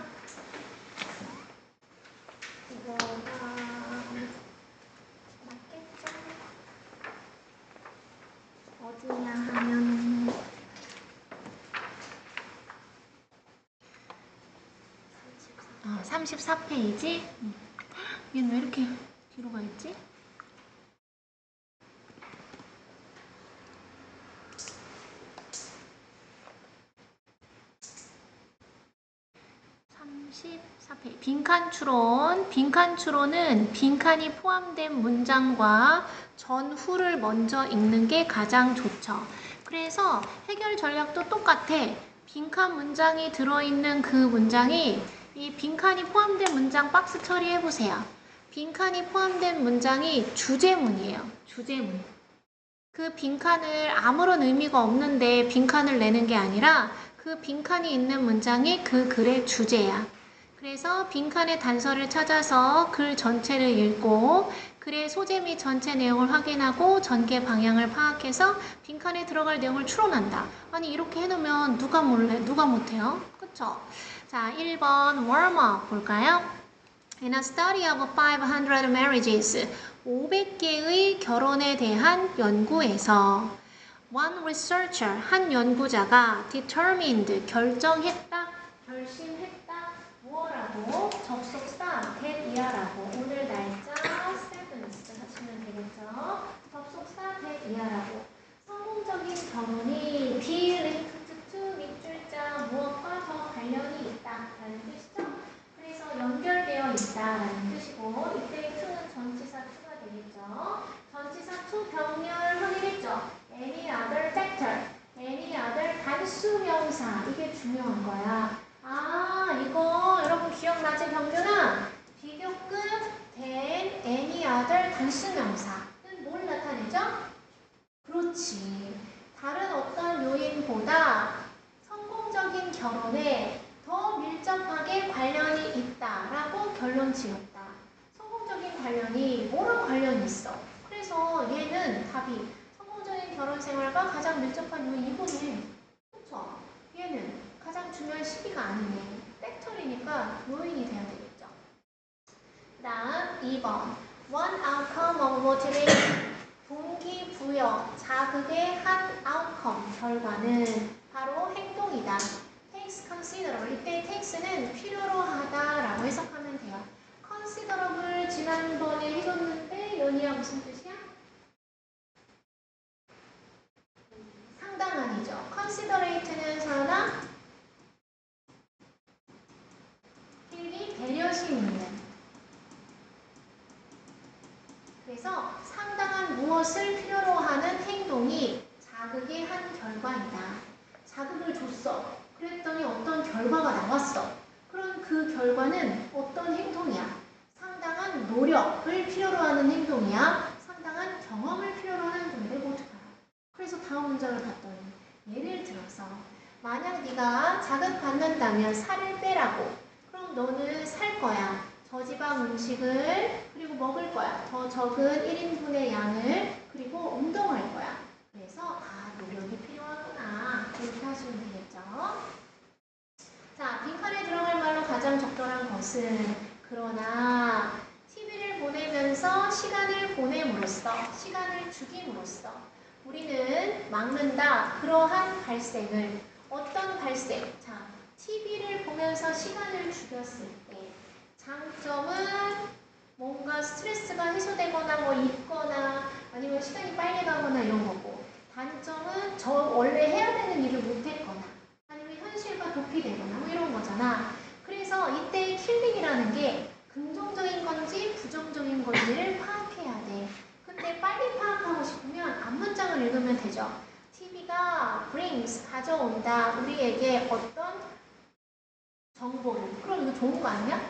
이거가 맞겠죠? 어디냐 하면 34페이지? 얘는 왜 이렇게 뒤로 가 있지? 빈칸 추론. 빈칸 추론은 빈칸이 포함된 문장과 전후를 먼저 읽는 게 가장 좋죠. 그래서 해결 전략도 똑같아. 빈칸 문장이 들어있는 그 문장이 이 빈칸이 포함된 문장 박스 처리해보세요. 빈칸이 포함된 문장이 주제문이에요. 주제문. 그 빈칸을 아무런 의미가 없는데 빈칸을 내는 게 아니라 그 빈칸이 있는 문장이 그 글의 주제야. 그래서 빈칸의 단서를 찾아서 글 전체를 읽고 글의 소재 및 전체 내용을 확인하고 전개 방향을 파악해서 빈칸에 들어갈 내용을 추론한다. 아니 이렇게 해놓으면 누가 몰래 누가 못해요? 그쵸? 자, 1번 warm-up 볼까요? In a study of 500 marriages, 500개의 결혼에 대한 연구에서 one researcher, 한 연구자가 determined, 결정했다, 결심했다, 무엇라고? 접속사 that이야라고. 오늘 날짜 seventh 하시면 되겠죠. 접속사 that이야라고. 성공적인 결혼이 be linked to 밑줄자 무엇과 더 관련이 있다라는 뜻이죠. 그래서 연결되어 있다라는 뜻이고 이때 to는 전치사 to가 되겠죠. 전치사 to 병렬 확인했죠. Any other factor, any other 단수명사 이게 중요한 거야. 아 이거 여러분 기억나지 병준아? 비교급 than any other 단수명사는 뭘 나타내죠? 그렇지. 다른 어떤 요인보다 성공적인 결혼에 더 밀접하게 관련이 있다라고 결론 지었다. 성공적인 관련이 뭐랑 관련이 있어? 그래서 얘는 답이 성공적인 결혼 생활과 가장 밀접한 요인 이거네. 그렇죠? 얘는 가장 중요한 시기가 아니네. 팩터리니까 요인이 돼야 되겠죠. 그 다음 2번 One outcome of motivation 동기부여, 자극의 한 outcome, 결과는 바로 행동이다. takes considerable, 이때 takes는 필요로 하다라고 해석하면 돼요. considerable 지난번에 해줬는데 연희야 무슨 뜻이야? 상당한이죠. considerate는 사나 필기 배려심 있는. 그래서 상당한 무엇을 필요로 하는 행동이 자극의 한 결과이다. 자극을 줬어. 그랬더니 어떤 결과가 나왔어. 그럼 그 결과는 어떤 행동이야? 상당한 노력을 필요로 하는 행동이야. 상당한 경험을 필요로 하는 행동인데 뭐 어떻게 알아? 그래서 다음 문장을 봤더니 예를 들어서 만약 네가 자극받는다면 살을 빼라고. 그럼 너는 살 거야. 저지방 음식을 그리고 먹을 거야. 더 적은 1인분의 양을 그리고 운동할 거야. 그래서 노력이 필요하구나. 이렇게 하시면 되겠죠. 자, 빈칸에 들어갈 말로 가장 적절한 것은 그러나 TV를 보내면서 시간을 보냄으로써 시간을 죽임으로써 우리는 막는다. 그러한 발생을 어떤 발생? 자, TV를 보면서 시간을 죽였을 때 장점은 뭔가 스트레스가 해소되거나 뭐 잊거나 아니면 시간이 빨리 가거나 이런 거고, 단점은 저 원래 해야 되는 일을 못했거나 아니면 현실과 도피되거나 뭐 이런 거잖아. 그래서 이때의 킬링이라는 게 긍정적인 건지 부정적인 건지를 파악해야 돼. 근데 빨리 파악하고 싶으면 앞문장을 읽으면 되죠. TV가 brings, 가져온다, 우리에게 어떤 정보를. 그럼 이거 좋은 거 아니야?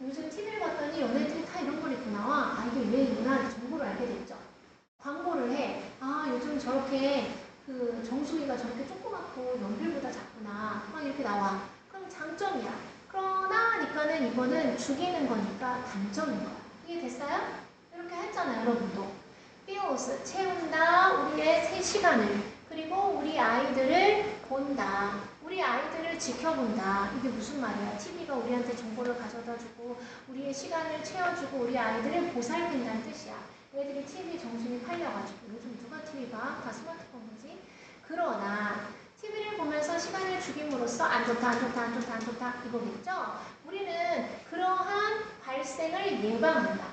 요즘 TV를 봤더니 연예인들이 다 이런 걸 입고 나와. 아, 이게 유행이구나. 정보를 알게 됐죠. 광고를 해. 아, 요즘 저렇게 그 정수기가 저렇게 조그맣고 연필보다 작구나. 막 이렇게 나와. 그럼 장점이야. 그러나니까는 이거는 죽이는 거니까 단점인 거야. 이해 됐어요? 이렇게 했잖아요, 여러분도. bills, 채운다. 우리의 새 시간을. 그리고 우리 아이들을 본다. 우리 아이들을 지켜본다. 이게 무슨 말이야? TV가 우리한테 정보를 가져다주고 우리의 시간을 채워주고 우리 아이들을 보살핀다는 뜻이야. 애들이 TV 정신이 팔려가지고 요즘 누가 TV 봐? 다 스마트폰 보지? 그러나 TV를 보면서 시간을 죽임으로써 안 좋다, 안 좋다, 안 좋다, 안 좋다 이거겠죠? 우리는 그러한 발생을 예방한다.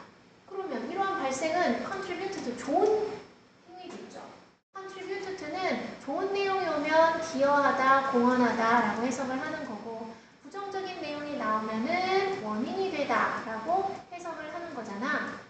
그러면 이러한 발생은 contribute to 좋은 행위겠죠. contribute to는 좋은 내용이 오면 기여하다, 공헌하다 라고 해석을 하는 거고, 부정적인 내용이 나오면은 원인이 되다 라고 해석을 하는 거잖아.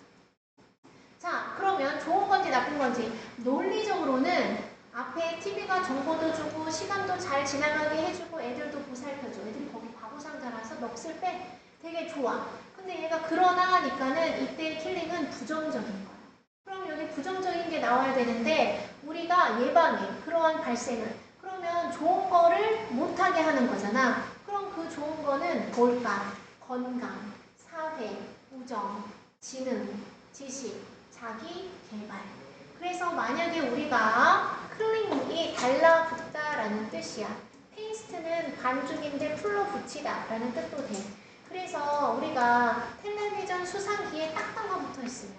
자, 그러면 좋은 건지 나쁜 건지 논리적으로는 앞에 TV가 정보도 주고 시간도 잘 지나가게 해주고 애들도 보살펴줘. 애들이 거기 바보상자라서 넋을 빼. 되게 좋아. 근데 얘가 그러나 하니까는 이때의 킬링은 부정적인 거야. 그럼 여기 부정적인 게 나와야 되는데 우리가 예방해. 그러한 발생을. 그러면 좋은 거를 못하게 하는 거잖아. 그럼 그 좋은 거는 뭘까? 건강, 사회, 우정, 지능, 지식, 자기 개발. 그래서 만약에 우리가 클링이 달라붙다라는 뜻이야. 페이스트는 반죽인데 풀로 붙이다 라는 뜻도 돼. 그래서 우리가 텔레비전 수상기에 딱 달라붙어 있으면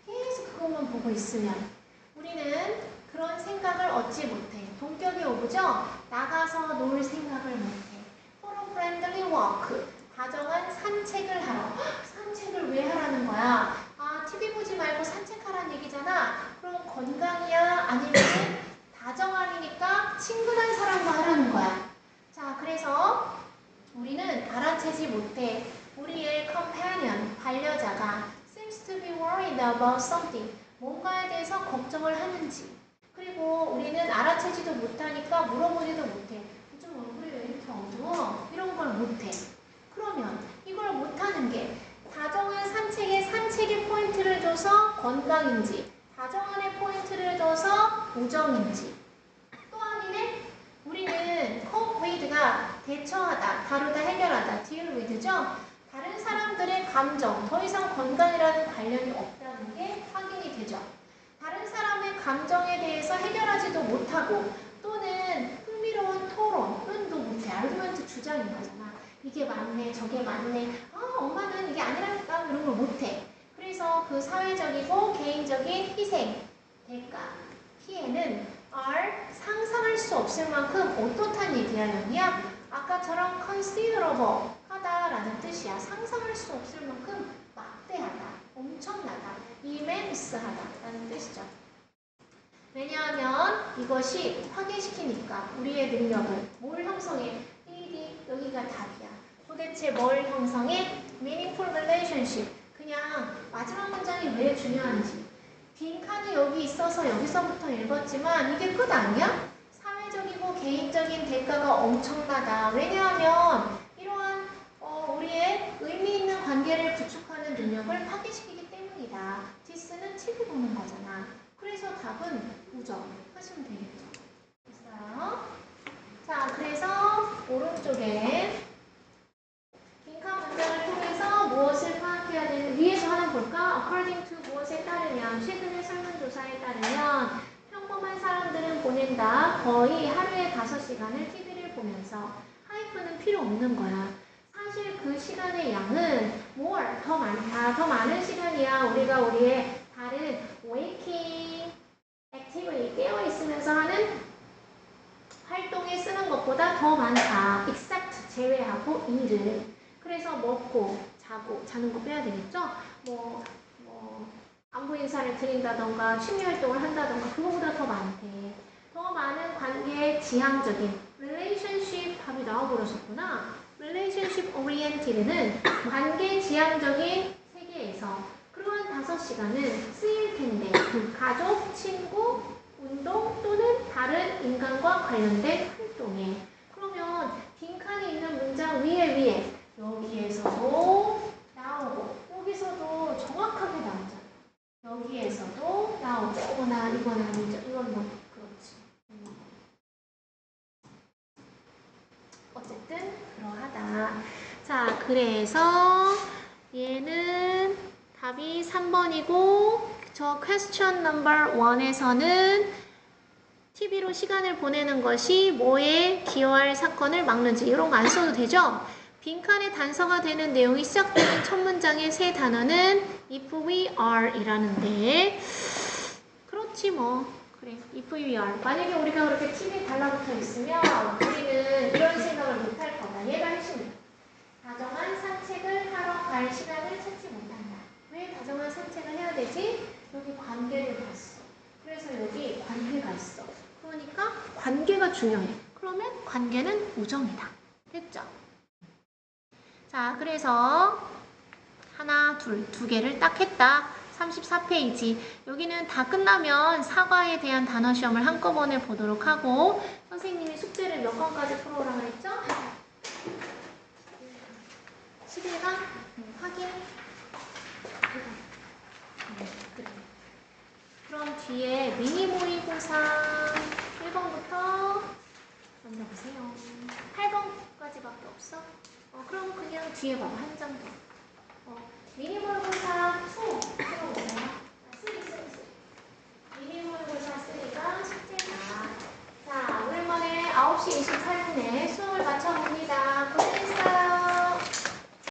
계속 그것만 보고 있으면 우리는 그런 생각을 얻지 못해. 동격이 오죠? 나가서 놀 생각을 못해. For a friendly walk. 다정한 산책을 하러. 산책을 왜 하라는 거야? 아, TV 보지 말고 산책하라는 얘기잖아. 그럼 건강이야? 아니면 다정하니까 친근한 사람과 하라는 거야. 자, 그래서 우리는 알아채지 못해. 우리의 companion, 반려자가 seems to be worried about something. 뭔가에 대해서 걱정을 하는지. 그리고 우리는 알아채지도 못하니까 물어보지도 못해. 요즘 얼굴이 왜 이렇게 어두워? 이런 걸 못해. 그러면 이걸 못하는 게 다정한 산책에 포인트를 줘서 건강인지, 다정한에 포인트를 줘서 우정인지. 또 아니네? 우리는 cope with가 대처하다, 다루다, 해결하다, deal with죠? 다른 사람들의 감정, 더 이상 건강이라는 관련이 없다는 게 확인이 되죠. 다른 사람의 감정에 대해서 해결하지도 못하고 또는 흥미로운 토론도 못해. 아르규먼트 주장인 거잖아. 이게 맞네, 저게 맞네. 아, 엄마는 이게 아니라니까 이런 걸 못해. 그래서 그 사회적이고 개인적인 희생, 대가, 피해는 are 상상할 수 없을 만큼 어떻단 얘기야, 연이야? 아까처럼 considerable 하다라는 뜻이야. 상상할 수 없을 만큼 막대하다, 엄청나다, immense하다라는 뜻이죠. 왜냐하면 이것이 확인시키니까 우리의 능력을 뭘 형성해? 여기가 답이야. 도대체 뭘 형성해? meaningful relationship. 그냥 마지막 문장이 왜 중요한지. 빈칸이 여기 있어서 여기서부터 읽었지만 이게 끝 아니야? 사회적이고 개인적인 대가가 엄청나다. 왜냐하면 이러한 우리의 의미 있는 관계를 구축하는 능력을 파괴시키기 때문이다. 디스는 TV 보는 거잖아. 그래서 답은 우정 하시면 되겠죠. 됐어요? 자, 그래서 오른쪽에 빈칸 문장을 통해서 무엇을 파악해야 되는 위에서 하나 볼까? According to 무엇에 따르면 최근의 설문조사에 따르면 평범한 사람들은 보낸다. 거의 하루에 5시간을 TV를 보면서 하이프는 필요 없는 거야. 사실 그 시간의 양은 more, 더 많다. 더 많은 시간이야. 우리가 우리의 다른 waking activity, 깨어있으면서 하는 활동에 쓰는 것보다 더 많다. except 제외하고 일을. 그래서 먹고 자고 자는 거 빼야 되겠죠? 뭐 안부 인사를 드린다던가 취미 활동을 한다던가 그거보다 더 많대. 더 많은 관계의 지향적인 relationship 답이 나와버렸었구나. relationship oriented는 관계 지향적인 세계에서 그러한 5시간은 쓰일 텐데 가족, 친구, 운동 또는 다른 인간과 관련된 활동에. 그러면 빈칸이 있는 문장 위에 여기에서도 나오고 여기서도 정확하게 나오잖아. 여기에서도 나오고 이건 아니죠. 이건 뭐 그렇지. 어쨌든 그러하다. 자, 그래서 얘는 답이 3번이고 저 question number 1에서는 TV로 시간을 보내는 것이 뭐에 기여할 사건을 막는지 이런 거 안 써도 되죠? 빈칸에 단서가 되는 내용이 시작되는 첫 문장의 세 단어는 if we are 이라는데 그렇지 뭐. 그래, if we are. 만약에 우리가 그렇게 TV에 달라붙어 있으면 우리는 이런 생각을 못 할 거다. 얘가 핵심이야. 다정한 산책을 하러 갈 시간을 찾지 못한다. 왜 다정한 산책을 해야 되지? 여기 관계를 봤어. 그래서 여기 관계가 있어. 그러니까 관계가 중요해. 그러면 관계는 우정이다. 됐죠? 자, 그래서 하나, 둘, 두 개를 딱 했다. 34페이지. 여기는 다 끝나면 사과에 대한 단어 시험을 한꺼번에 보도록 하고 선생님이 숙제를 몇 권까지 풀어오라고 했죠? 11강? 확인? 그래. 그럼 뒤에 미니 모의고사 1번부터 만나보세요. 8번까지밖에 없어? 그럼 그냥 뒤에 봐봐. 한 장 더. 미니 모의고사 2 풀어보세요. 3. 미니 모의고사 3가 숙제다. 자, 오랜만에 9시 28분에 수업을